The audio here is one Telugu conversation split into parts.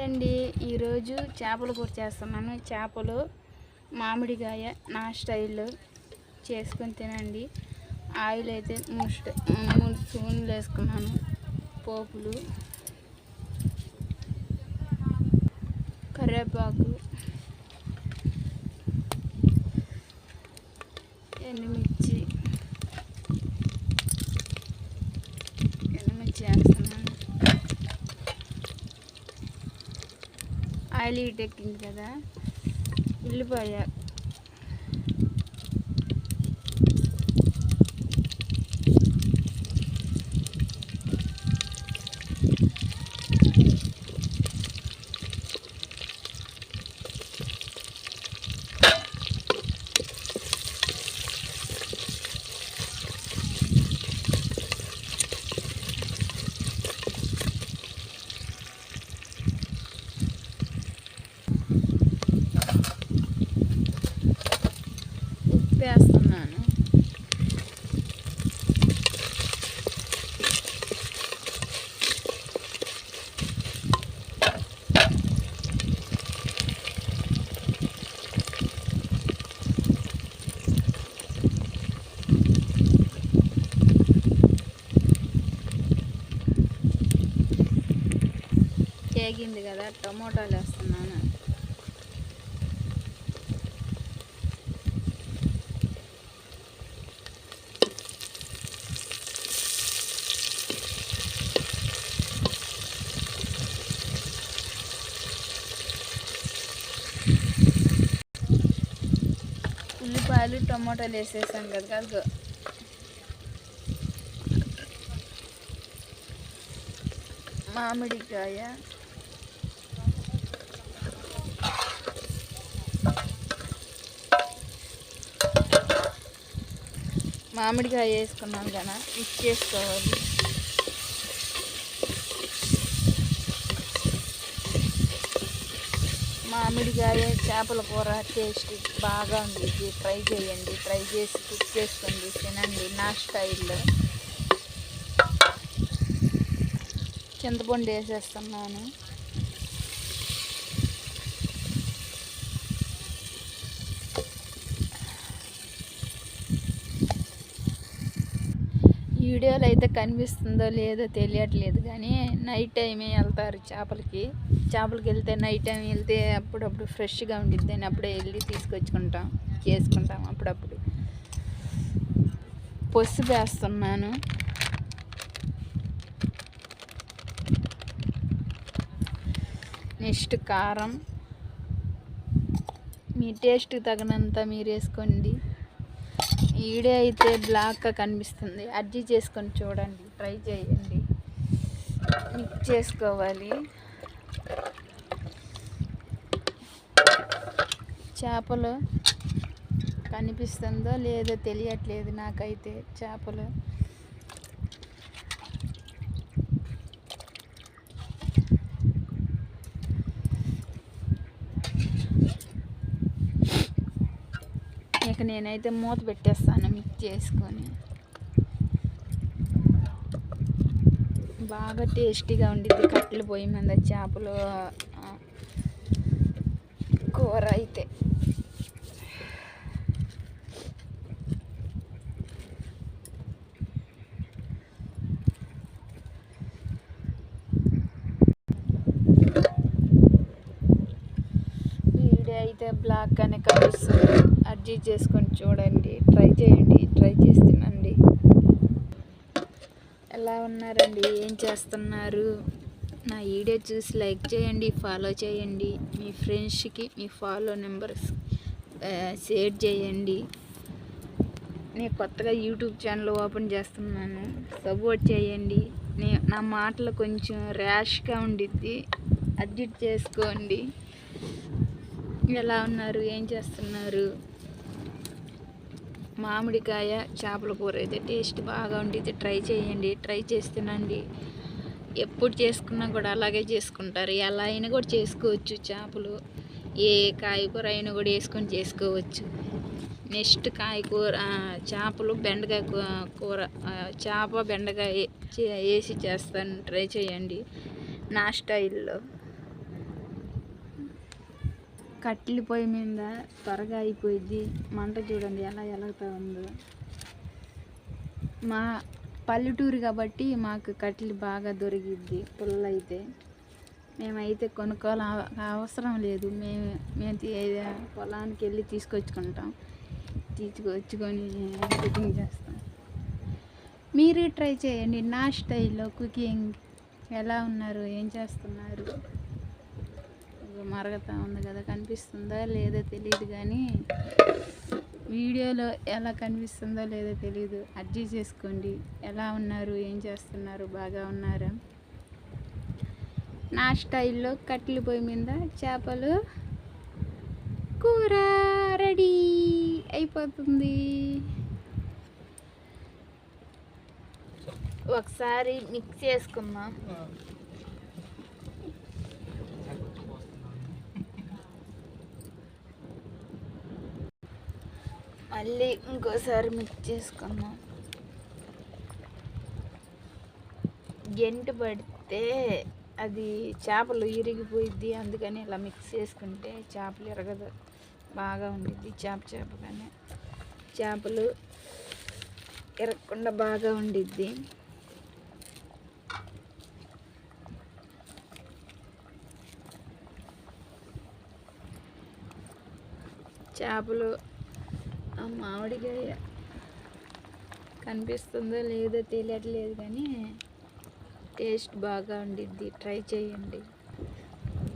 అండి, ఈరోజు చేపల కూర చేస్తున్నాను. చేపలు మామిడికాయ నా స్టైల్లో చేసుకొని తినండి. ఆయిల్ అయితే 3 స్పూన్లు వేసుకున్నాను. పోపులు, కరివేపాకు, ఎండుమిర్చి వేస్తున్నాను. ఆయిల్ హీట్ ఎక్కింది కదా, ఉల్లిపాయ, వేస్తున్నాను. వేగింది కదా, టమోటాలు వేస్తున్నాను. ఉల్లిపాయలు టమోటాలు వేసేసాం కదా, మామిడికాయ, వేసుకున్నాం కదా, మిక్స్ చేసుకోవాలి. మామిడికాయ చేపల కూర టేస్ట్ బాగా ఉంటుంది. ట్రై చేయండి, ట్రై చేసి కుక్ చేసుకోండి, తినండి నా స్టైల్లో. చింతపండు వేసేస్తున్నాను. వీడియోలో అయితే కనిపిస్తుందో లేదో తెలియట్లేదు, కానీ నైట్ టైమే వెళ్తారు చేపలకి వెళ్తే నైట్ టైం వెళ్తే అప్పుడప్పుడు ఫ్రెష్గా ఉండిద్ది అని అప్పుడే వెళ్ళి చేసుకుంటాం. అప్పుడప్పుడు పసుపు వేస్తున్నాను. నెక్స్ట్ కారం, మీ టేస్ట్కి తగినంత మీరు వేసుకోండి. వీడియో అయితే బ్లాక్గా కనిపిస్తుంది, అడ్జస్ట్ చేసుకొని చూడండి, ట్రై చేయండి. మిక్స్ చేసుకోవాలి. చేపలు కనిపిస్తుందో లేదో తెలియట్లేదు నాకైతే. చేపలు ఇక నేనైతే మూత పెట్టేస్తాను. మిక్స్ చేసుకొని బాగా టేస్టీగా ఉండిద్ది కట్టెల పొయ్యి మీద చేపలు కూర అయితే. వీడియో అయితే బ్లాక్గానే కనిపిస్తుంది, అడ్జస్ట్ చేసుకొని చూడండి, ట్రై చేయండి, ట్రై చేసి తినండి. ఎలా ఉన్నారండి, ఏం చేస్తున్నారు? నా వీడియో చూసి లైక్ చేయండి, ఫాలో చేయండి, మీ ఫ్రెండ్స్కి మీ ఫాలో నెంబర్స్ షేర్ చేయండి. నేను కొత్తగా యూట్యూబ్ ఛానల్ ఓపెన్ చేస్తున్నాను, సపోర్ట్ చేయండి. నా మాటలు కొంచెం ర్యాష్గా ఉండిద్ది, అడ్జస్ట్ చేసుకోండి. ఎలా ఉన్నారు, ఏం చేస్తున్నారు? మామిడికాయ చేపల కూర అయితే టేస్ట్ బాగా ఉంటుంది. ట్రై చేయండి, ట్రై చేస్తున్నాండి. ఎప్పుడు చేసుకున్నా కూడా అలాగే చేసుకుంటారు, ఎలా అయినా కూడా చేసుకోవచ్చు. చేపలు ఏ కాయకూర అయినా కూడా వేసుకొని చేసుకోవచ్చు. నెక్స్ట్ కాయకూర చేపలు బెండకాయ కూర, చేప బెండకాయ వేసి చేస్తాను, ట్రై చేయండి నా స్టైల్లో. కట్టెల పొయ్యి మీద త్వరగా అయిపోయింది. మంట చూడండి ఎలా ఎలుగుతూ ఉందో. మా పల్లెటూరు కాబట్టి మాకు కట్టెలు బాగా దొరికిద్ది. పుల్లైతే మేమైతే కొనుక్కోవాలి అవసరం లేదు. మేము పొలానికి వెళ్ళి తీసుకొచ్చుకుంటాం. తీసుకొచ్చుకొని కుకింగ్ చేస్తాం. మీరు ట్రై చేయండి నా స్టైల్లో కుకింగ్. ఎలా ఉన్నారు, ఏం చేస్తున్నారు? మరగతా ఉంది కదా, కనిపిస్తుందా లేదో తెలియదు, కానీ వీడియోలో ఎలా కనిపిస్తుందో లేదో తెలియదు. అడ్జస్ట్ చేసుకోండి. ఎలా ఉన్నారు, ఏం చేస్తున్నారు, బాగా ఉన్నారా? నా స్టైల్లో కట్టెల పొయ్యి మీద చేపలు కూర రెడీ అయిపోతుంది. ఒకసారి మిక్స్ చేసుకుందాం. మళ్ళీ ఇంకోసారి మిక్స్ చేసుకుందాం. గెంటు పడితే అది చేపలు ఇరిగిపోయిద్ది. అందుకని ఇలా మిక్స్ చేసుకుంటే చేపలు ఇరగదు, బాగా ఉండిద్ది. చేప చేపలు ఇరగకుండా బాగా ఉండిద్ది. చేపలు మామిడికాయ కనిపిస్తుందో లేదో తెలియట్లేదు, కానీ టేస్ట్ బాగా ఉండిద్ది. ట్రై చేయండి.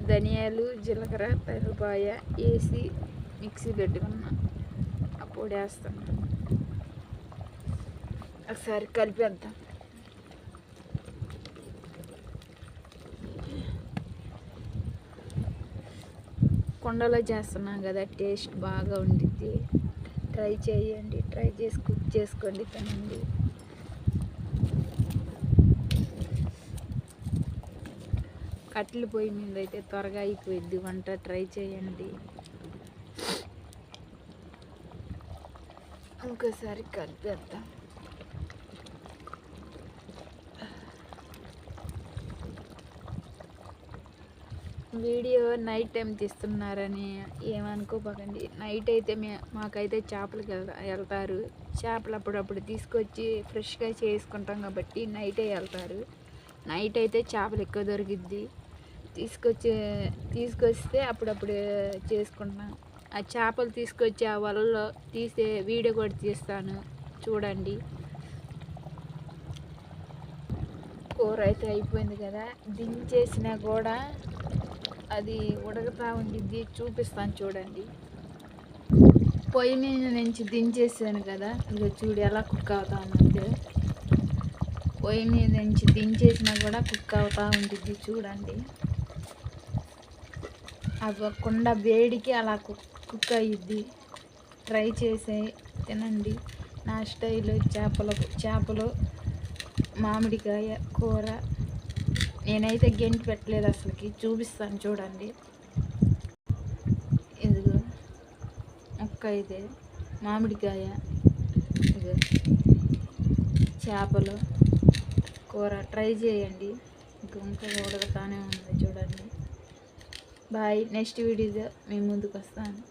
ధనియాలు, జీలకర్ర, తెల్లపాయ వేసి మిక్సీ పెట్టుకున్నా, అప్పుడు వేస్తాను. ఒకసారి కలిపేద్దాం. కుండలో చేస్తున్నాం కదా, టేస్ట్ బాగా ఉండిద్ది. ట్రై చేయండి. ట్రై చేసి కుక్ చేసుకోండి, తినండి. కట్టెల పొయ్యి మీద అయితే త్వరగా అయిపోయిద్ది వంట. ట్రై చేయండి. ఇంకోసారి కలిపేద్దాం. వీడియో నైట్ టైం తీస్తున్నారని ఏమనుకోపోకండి. నైట్ అయితే మాకైతే చేపలకి వెళ్తారు. చేపలు అప్పుడప్పుడు తీసుకొచ్చి ఫ్రెష్గా చేసుకుంటాం కాబట్టి నైటే వెళ్తారు. నైట్ అయితే చేపలు ఎక్కువ దొరికిద్ది. తీసుకొస్తే అప్పుడప్పుడు చేసుకుంటాం. ఆ చేపలు తీసుకొచ్చి ఆ వలలో తీసే వీడియో కూడా తీస్తాను, చూడండి. కూర అయితే అయిపోయింది కదా, దించేసినా కూడా అది ఉడకతా ఉండిద్ది. చూపిస్తాను చూడండి. పొయ్యి మీద నుంచి దించేసాను కదా, ఇక చూడు ఎలా కుక్ అవుతా ఉన్నది. పొయ్యి మీద నుంచి దించేసినా కూడా కుక్ అవుతా ఉండిద్ది, చూడండి. అవ్వకుండా వేడికి అలా కుక్ అయ్యిద్ది. ట్రై చేసి తినండి. నా స్టైల్లో చేపలు మామిడికాయ కూర. నేనైతే గెంటి పెట్టలేదు అసలుకి. చూపిస్తాను చూడండి. ఇదిగో ముక్క అయితే మామిడికాయ, ఇదిగో చేపలు కూర. ట్రై చేయండి. ఇంకా ఉడకతానే ఉంది చూడండి. బాయ్. నెక్స్ట్ వీడియోలో మీ ముందుకు వస్తాను.